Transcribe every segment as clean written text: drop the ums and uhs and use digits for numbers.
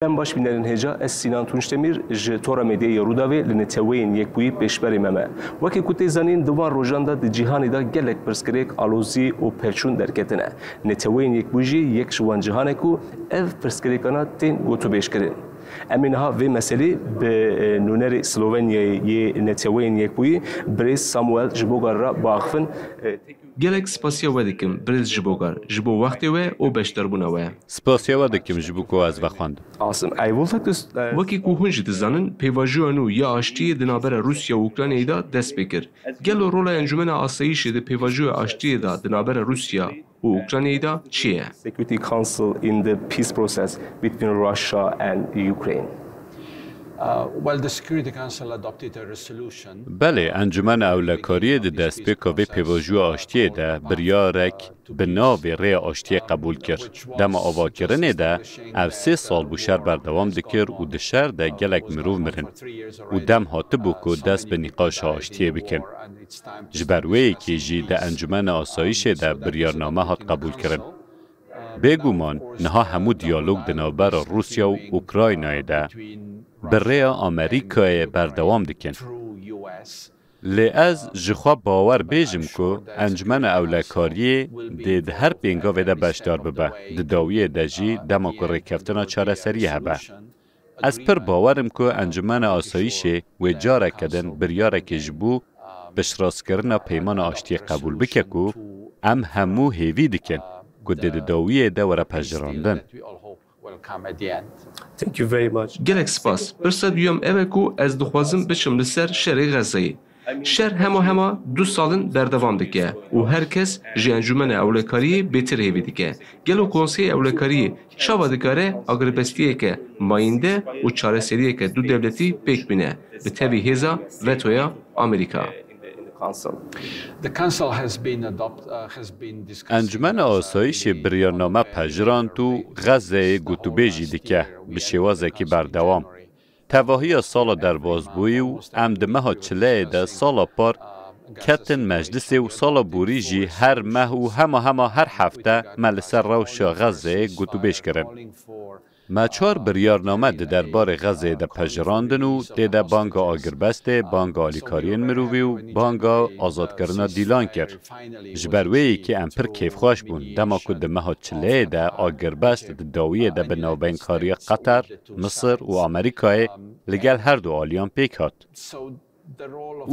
Em baş binerin heca es Sinan Tunçdemir ji tora medyaya Rûdawê li neteweyên Yekbûyî pêşberê me me. Wekî ku tê zanîn divan rojan da di cîhanê da gelek pirsgirêk alozî û pevçûn derketine. Neteweyên Yekbûyî jî yek ji wan cihanek û ev pirsgirêkana tên gotûbêjkirin. Em ê niha vê meselê bi nûnerê Slovenyayê yê neteweyên Yekbûyî Brez Samuel ji bo ra biaxivin. Gelek spasiya we dikim Brez ji bo wextê we û beşdarbûna we. Spasiya we dikim ji bo ku ez vexwend. Wekî ku hûn jî dizanin pêvajoya nû ya aştiyê di navbera Rûsya û Ukraynayê da dest pê kir. Gelo rola Encûmena Asayîşê di pêvajoya aştiyê da di navbera Rûsya û Ukraynayê da çi ye? Security Council in the peace process between Russia and Ukraine. Belê Encûmena Ewlekariyê di destpêka vê pêvajoya aştiyê de biryarek bi navê rêya aştiyê qebûl kir. Dema avakirinê de ev 3 sal bû şer berdewam dikir û di şer de gelek mirov mirin. û dem hatibû ku dest bi nîqaşa aştiyê bikin. Ji ber wê yekê jî di Encûmena Asayîşê de biryarname hat qebûl kirin. Bêguman niha hemû diyalog di navbera Rûsya û Ukraynayê de bi rêya Amerîkayê berdewam dikin. Lê ez ji xwe bawer bêjim ku Encûmena Ewlekariyê dê di her pêngavê de beşdar bibe. Di dawiyê de jî dema ku rêkeftina çareseriyê hebe. Ez pir bawerim ku Encûmena Asayîşê wê careke din biryarekê ji bo piştrast-kirina peymana aştiyê qebûl bike ku em hemû hêvî dikin ku dê di dawiyê de were pejirandin. Thank you very much. Gelek spas. Pirsa duyam ev e ku ez dixwazim biçim li ser şerê Xezayê. Şer hema 2 salin berdevam dike û herkes ji Encûmena Ewlekariyê bêtir hêvî dike. Gelo Konseyê Ewlekariyê çawa dikare agirpestiyeke mayînde û çareseriyeke du devletî pêk bîne bi tevî hêza vetoya Amerîka. Encûmena Asayîşê biryarname pejirand û Xezayê gotûbêjî dike bi şêwazekî berdewam. Tevahiya sala derbasbûyî û em di meha çileyê de sala par ketin meclisê û sala borî jî her meh û hema her hefte me li ser rewşa Xezayê gotûbêj kirin. Me çar biryarname di derbarê Xezayê de pejirandin û tê de banga agirbestê, banga alîkariyên mirovî û banga azadkirina dîlan kir. Ji ber wê yekê em pir kêfxweş bûn dema ku di meha çileyê de agirbest di dawiyê de bi navbeynkariya Qeter, Misir û Amerîkayê li gel her du aliyan pêk hat.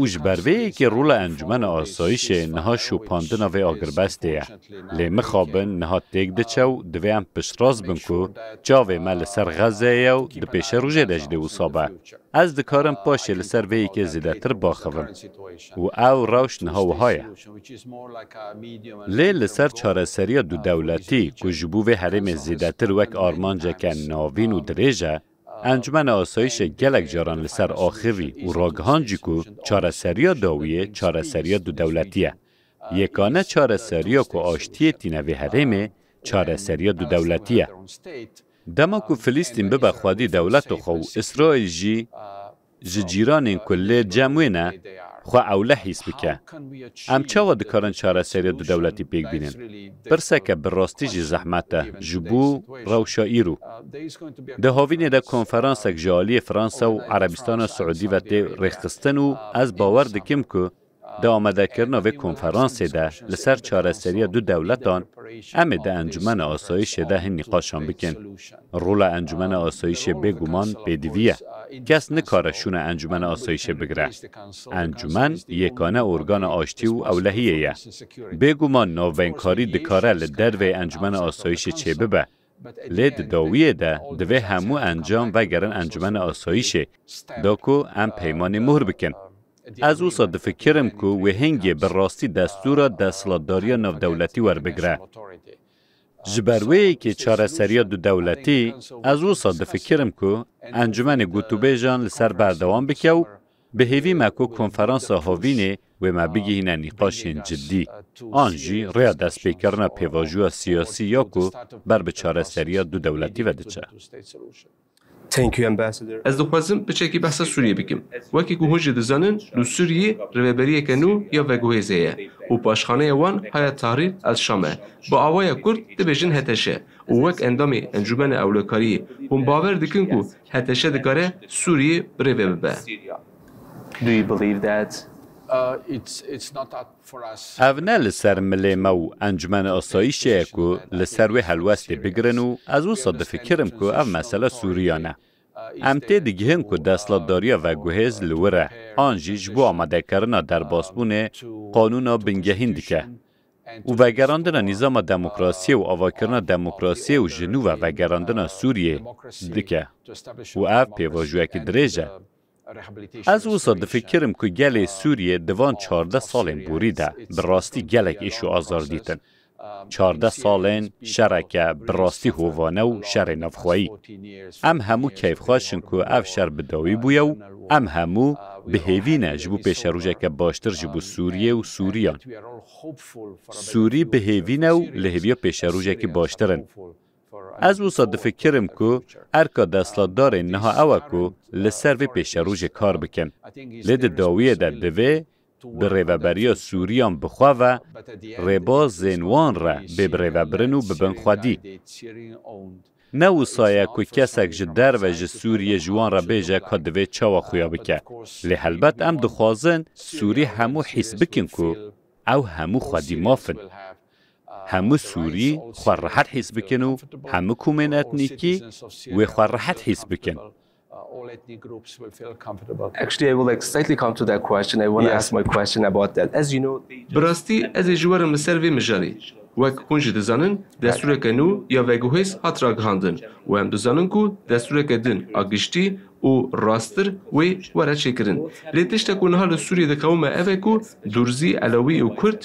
û ji ber vê yekê rola Encûmena Asayîşê niha şopandina vê agirbestê ye. Lê mixabin niha têk diçe û divê em piştrast bin ku çavê me li ser Xezayê ye û di pêşe rojê de ji dê wisa be. Ez dikarim paşê li ser vê yekê zêdetir biaxivim û ew rewş niha wiha ye. Lê li ser çareseriya du dewletî ku ji bo vê herêmê zêdetir wek armanceke navîn û dirêj e, Encûmena Asayîşê gelek caran li ser axivî û ragihancî ku çareseriya dawiyê çareseriya du dewletî ye. Yekane çareseriya ku aştiyê tîne vê herêmê çareseriya du dewletî ye. Dema ku Filîstîn bibe xwedî dewleta xwe û İsraîl jî ji cîranên ku lê cem wê ne xwe ewle hîs bike. Em çawa dikarin çareseriya du dewletî pêk bînin? Pirseke bi rastî jî zehmet e ji bo rewşa îro. Di havînê de konferansek ji aliyê Fransa û Erebistana Siûdî ve tê rêxistin û ez bawer dikim ku di amedekirina vê konferansê de li ser çareseriya du dewletan em ê di Encûmena Asayîşê de hin nîqaşan bikin. Rola Encûmena Asayîşê bêguman pêdivî ye. Kes nikare şûna Encûmena Asayîşê bigire. Encûmen yekane organa aştî û ewlehiyê ye. Bêguman navbeynkarî dikare li dervê Encûmena Asayîşê çêbibe. Lê di dawiyê de divê hemû encam vegerin Encûmena Asayîşê da ku em peymanê muhr bikin. Ez wisa difikirim ku wê hingê bi rastî destûra desthilatdariya navdewletî werbigire. Ji ber wê yekê çareseriya du dewletî, ez wisa difikirim ku encûmenê gotûbêjan li ser berdewam bike û bi hêvî me ku konferansa havînê wê me bigihîne nîqaşên ciddî. An jî rêya destpêkirina pêvajoya siyasî ya ku ber bi çareseriya du dewletî ve diçe. Thank you, Ambassador. Ez dixwazim biçekî behsa Sûriyê bikim. Wekî ku hûn jî dizanin, li Sûriyê rêveberiyeke nû ya veguhêzê ye û paşxaneya wan haya Tahrir el-Şam e. Bi awaya Kurd dibêjin HTŞ û wek endamê Encûmena Ewlekariyê hûn bawer dikin ku HTŞ dikare Sûriyê bi rêve bibe. Do you believe that? Ev ne li ser milê me û encûmena asayîşê ye ku li ser wê helwestê bigirin û ez wisa difikirim ku ev mesele Sûriyan e. Em tê digihin ku destlatdariya veguhêz li wir e, an jî ji bo amadekerina derbasbûnê qanûna bingehîn dike. û vegerandina nîzama demokrasiyê û avakirina demokrasiyê û ji nû ve vegerandina Sûriyê dike. û ev pêvajiyekî dirêj e. Ez wisa difikirim ku gelê Sûriyê di van 14 salên borî de bi rastî gelek êş û azar dîtin. 14 salên şereke bi rastî hovane û şerê navxweyî. Em hemû keyfxweşin ku ev şer bi dawî bûye û em hemû bihêvîne ji bo pêşerûjeke baştir ji bo Sûriyê û Sûriyan. Sûrî bihêvîne û li hêviya pêşerûjekî baştir in. Ez wisa difikirim ku erka destlatdarên niha ew e ku li ser vê pêşerûjê kar bikin. Lê di dawiyê de divê bi rêveberiya Sûriyan bixwe ve rêbazên wan re bê bi rêvebirin û bibin xwedî. Ne wisa ye ku kesek ji derve ji Sûriyê ji wan re bêje ka divê çawa xuya bike. Lê helbet em dixwazin Sûrî hemû hîs bikin ku ew hemû xwedî mafin. Hemû Sûrî xwe rehet hîs bikin û hemû komên etnîkî wê xwe rehet hîs bikin. Actually, I will slightly come to that question. I want to ask my question about that. As you know, bi rastî ez ê ji werim li ser vê mijarê. Wek hûn jî dizanin, destûreke nû ya veguhêz hat ragihandin û em dizanin ku destûreke din a giştî û rastir wê were çêkirin. Lê tiştek ku niha li Sûriyê dikewime ev e ku Durzî, Elewî û Kurd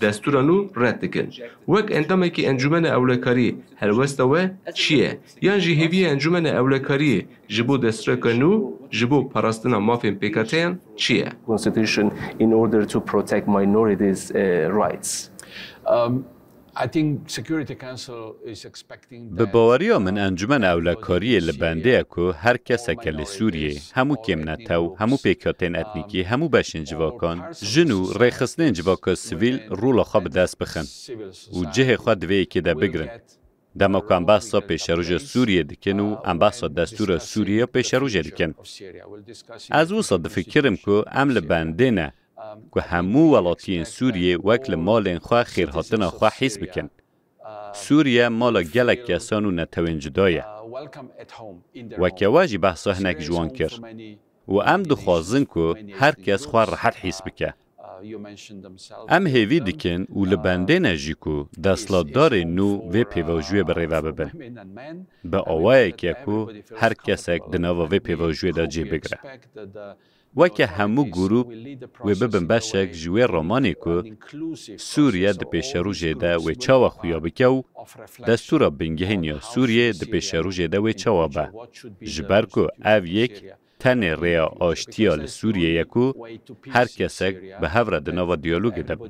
destûra nû red dikin. Wek endamekî Encûmena Ewlekariyê helwesta we çi ye? Yan jî hêviya Encûmena Ewlekariyê ji bo destûreka nû ji bo parastina mafên pêketeyan çi ye? Constitution in order to protect minorities' rights. Bi baweriya min Encûmena Ewlekariyê li bendê ye ku her keseke li Sûriyê, hemû kêmnetew, hemû pêkhatên etnîkî, hemû beşên civakan, jin û rêxistinên civaka sivîl rûla xwe bi dest bixin û cihê xwe di vê yekê de bigirin. Dema ku em behsa pêşerûja Sûriyê dikin û em behsa destûra Sûriya pêşerûjê dikin. Ez wisa difikirim ku em li bendê ne ku hemû welatiyên Sûriyê wek li malên xwe xêrhatina xwe hîs bikin. Sûriye mala gelek kesan û netewên cuda ye. Weke we jî behsa hinek ji wan kir. û em dixwazin ku her kes xwe rehet hîs bike. Em hêvî dikin û li bendê ne jî ku destlatdarên nû vê pêvajiyê bi rêve bibin. Bi awayekê ku her kesek di nava vê pêvajiyê de cê bigire. Weke hemû grûp wê bibin beşek ji wê ramanê ku Sûriye di pêşerûjê de wê çawa xuya bike û destûra bingehîn ya Sûriyê di pêşerûjê de wê çawa be. Ji ber ku ev yek tenê rêya aştiya li Sûriyê ye ku her kesek bi hev re di nava diyalogê de be.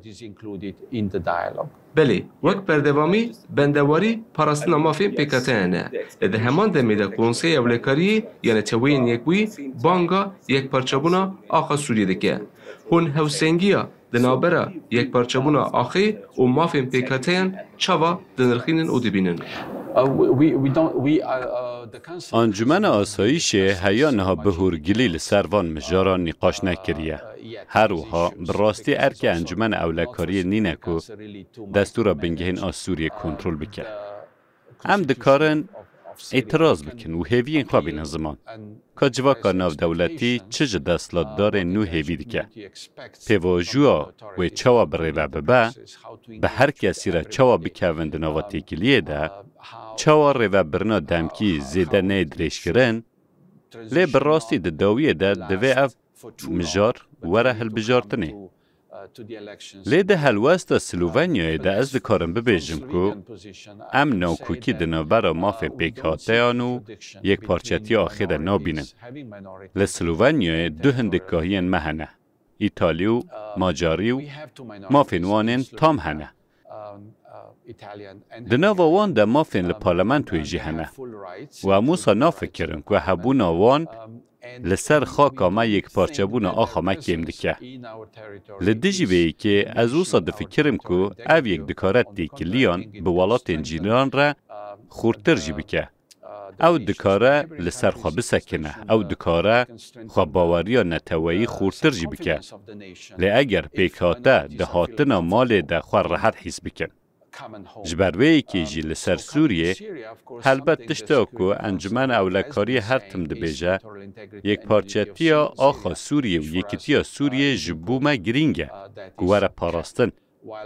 Belê, wek berdewamî, bendewarî parastina mafên pêketeyan e. Li di heman demê de Konseya Ewlekariyê ya Neteweyên Yekbûyî banga yekparçebûna axa Sûriyê dike. Hûn hewsengiya di navbera yekparçebûna axê û mafên pêketeyan çawa dinirxînin û dibînin. Encûmena Asayîşê heya niha bihûrgilî li ser van mijaran nîqaş nekiriye. Her wiha bi rastî erkê Encûmena Ewlekariyê nîne ku destûra bingehîn a Sûriyê kontrol bike. Em dikarin îtiraz bikin û hêviyên xwe bînin ziman. Ka civaka navdewletî çi ji destlatdarên nû hêvî dike. Pêvajiya wê çawa bi rêve bibe, bi her kesî re çawa bikevin di nava têkiliyê de, çawa rêvebirina demkî zêde neyê dirêjkirin, lê bi rastî di dawiyê de divê ev mijar were hilbijartinê. Lê di helwesta Slovenyayê de ez dikarim bibêjim ku em nawkokî di navbera mafên pêkhateyan û yekparçetiya axê de nabînin. Li Slovenyayê du hindikahiyên me hene. İtalî û Macarî û mafên wanên tam hene. دناوا وان دا مافین لپارلمنتوی جهنه و اموسا نافکرن که هبون وان لسر خاک ما یک پارچه بون آخا ما کم دکه. لدیجی بایی که از او صد فکرم که او یک دکارت دیگه لیان به ولات انجینران را خورتر جی بکه. او دکاره لسر خواه بسکنه، او دکاره خواه باوریا نتوایی خورتر جی بکه. لی اگر پیکاته دهاتنا مال ده خواه راحت حیث بکن. جبروی که جی لسر سوریه، حلبت تشتا که انجمن اولکاری هر تم دبیجه، یک پارچتیا آخا سوریه و یکتیا سوریه جبومه گرینگه، گواره پاراستن،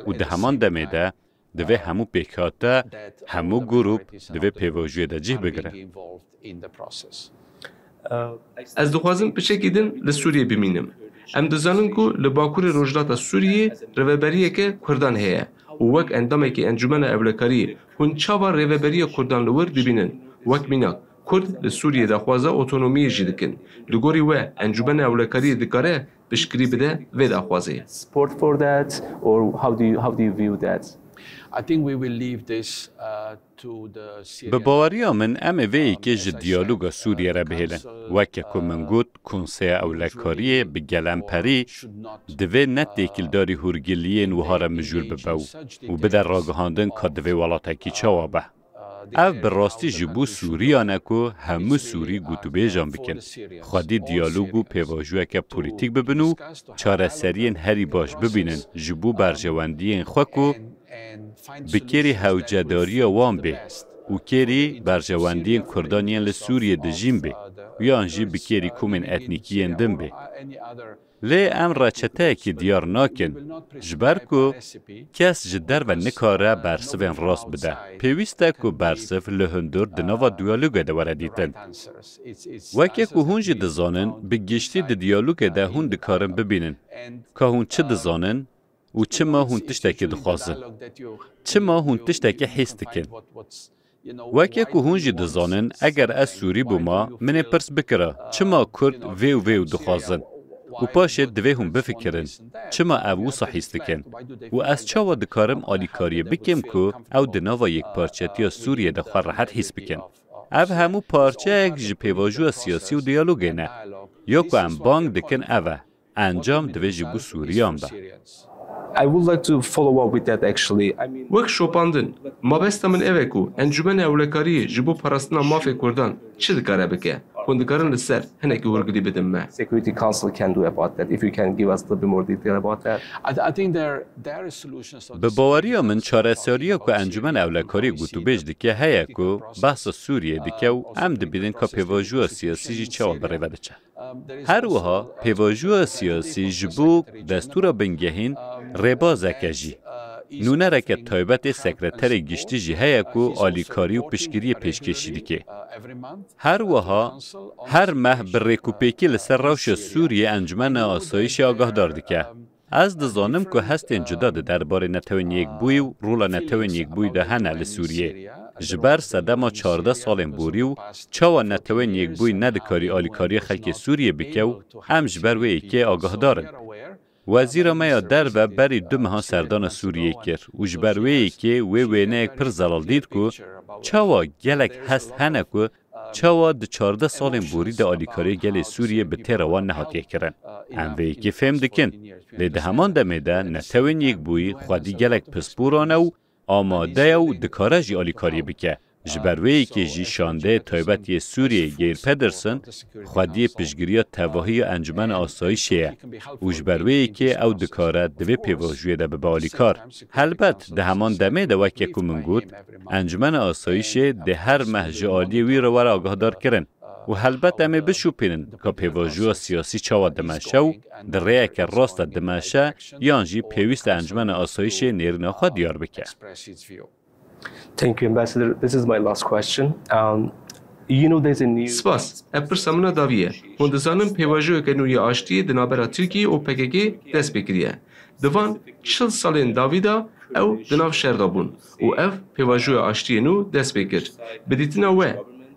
و ده همان دمیده، دوی همو پیکاته، همو گروپ دوی پیواجوی ده جه بگره. از دخوازم بچکیدن لسوریه بمینم. ام دزانن که لباکور روجلات سوریه روبریه که کردان هیه. و وک اندامه که انجمن اولکاری هون چاوا روبریه کردان لور ببینن. وک مینا کرد لسوریه دخوازه اتونومی جیدکن. لگوری و انجمن اولکاری دکاره بشکری بده و دخوازه. Support for that or how do you view that? به باوری من وی که دیالوگا سوریه را بهیلن وکه که من گود کنسه اولکاری به گلمپری دوی نت دیکلداری هرگلیین و ها را مجول ببو و بدر راگهاندن که دوی ولاتکی چوابه. او براستی جبو سوریانه که همه سوری گوتو بیجان بکن. خودی دیالوگو پیواجوه که پولیتیک ببنو چاره سرین هری باش ببینن جبو برجواندین خوکو بکری هوجداری وان به و کری برجواندین کردانیان لسوریه دجیم به و یا انجی بکری کومن اتنیکیین دم به. لی ام راچته که دیار ناکن جبر که کس جدر و نکاره برسفن راست بده. پیوسته که برسف لهندور دناوا دیالوگ دواره دیتن. وکه که هونج دزانن بگشتی دیالوگ ده هون دکارن ببینن که هون چه دزانن و چه ما هون تشتکی دخوازن. چه ما هون تشتکی حس دکن. وکه که هونج دزانن اگر از سوری بوما من پرس بکره چه ما کرد ویو دخوازن. و پاشه دوی هم بفکرن چه ما او صحیست کن و از چاوا دکارم آلیکاریه بکم که او دناوا یک پارچتی سوریه دخواه راحت حس بکن. او همو پارچه یک جپیواجو سیاسی و دیالوگه نه یا که ام بانگ دکن اوه انجام دوی جبو سوریان با. I would like to follow up with that actually. وقت شوپاندن ما بسته من اوه که انجمن اولکاری جبو پرستنا مافی کردان چه دکاره بکه؟ کندکارن لسر هنکی ورگلی بدم ما. Security Council can do about that. If you can give us a little bit more detail about that. I think there is solutions. به باوری من چاره ساریه که انجمن اولکاری گوتو بیج دکه هیا که بحث سوریه دکه و ام دبیدن که پیواجو سیاسی جی چه بره وده چه. هر وها پیواجو سیاسی جبو دستور بنگهین ربا زکجی. نونه را که تایبت سکرتر گشتی جی هیا که آلیکاری و پشگیری پیشکشی دکه. هر وها هر ماه بر ریکوپیکی لسر روش سوریه انجمن آسایش آگاه داردکه. از دزانم که هستین جدا درباره نتوین یک بوی و رولا نتوین یک بوی ده هنه لسوریه. جبر صدما 14 سالن بوری و چاوا نتوین یک بوی ندکاری آلیکاری خلک سوریه بکه و هم جبر وی که آگاه دارن. وزیر ما در و بری 2 ماه سردان سوریه کرد و جبر وی که وی نه یک پر زلال دید که چاوا گلک هست هنه که چاوا ده 14 سالن بوری ده آلیکاری گل سوریه به تیروان نهاتیه کرن. ام وی که فهم دکن لیده همان دمیده نتوین یک بوی خودی گلک پسپورانه و آماده و دکاره جی آلیکاری بکه. جبروی که جی شانده تایبتی سوریه گیر پدرسن خودی پشگیری تواهی انجمن آسایشیه و جبروی که او دکاره دوی پیواجوی ده به آلیکار. البته ده همان دمه ده وکه که من گود انجمن آسایشه ده هر محج آلی وی رو ور آگاه دار کرن و البته همه بشوپینن که پیواجو سیاسی چاوا دمشه و در ریه که راست دمشه یانجی پیوست انجمن آسایش نیرنا خواه دیار بکه. Thank you, Ambassador. This is my last question. You know there's a new... سپاس. اپر سامنا داویه. هندزانم پیواجو کنوی آشتی دنابرا ترکیه و PKK دست بکریه. دوان 40 سالین داویدا او دناو شردابون و اف پیواجو آشتی نو دست بکر. بدیتنا و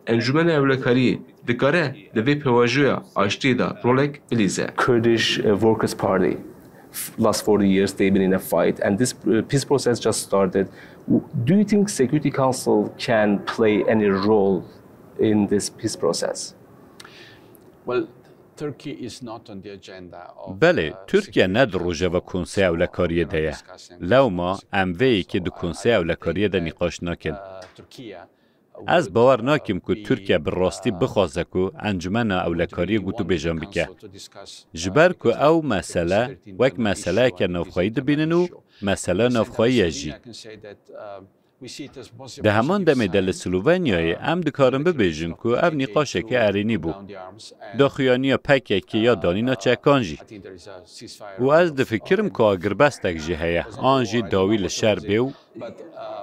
انجمن اولکاری دکاره دوی پیواجو آشتی دا رولک بلیزه. Kurdish Workers' Party. Last 40 years they've been in a fight and this peace process just started. Do you think Security Council can play any role in this peace process? Well, Turkey is not on the agenda of بله، ترکیه نه در روژه و کنسه اولکاریه ده. لو ما اموهی که دو کنسه اولکاریه ده نقاش نکن. از باور ناکیم که ترکیه براستی بخواسته که انجمن اولکاری گوتو بیجان بکه. جبر که او مسئله وک مسئله که نافخواهی دبینن و مسئله نافخواهی جی. ده همان دم دل سلوونیای ام دکارم ببیجن که او نقاشه که ارینی بو. داخیانی پکه که یا دانینا چکانجی. و از دفکرم که اگر بستک جی هیه آنجی داوی لشر بیو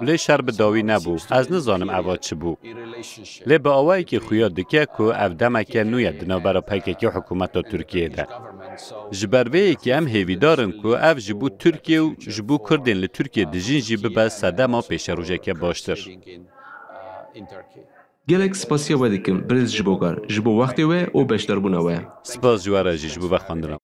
لی شر به داوی نبو از نزانم اواد چه بو. لی با آوائی که خویاد دکه که او دمکه نوید دنابرا پکه که حکومت ترکیه ده. جبروی که ام هیوی دارن که او جبو ترکیه و جبو کردین لترکیه دجین جی بباز ساده ما پیش روژه که باشتر. گلک سپاسیا ودیکم برز جبوگار جبو وقتی و او بشتر بونه و سپاس جواره جی جبو وقت خواندنم.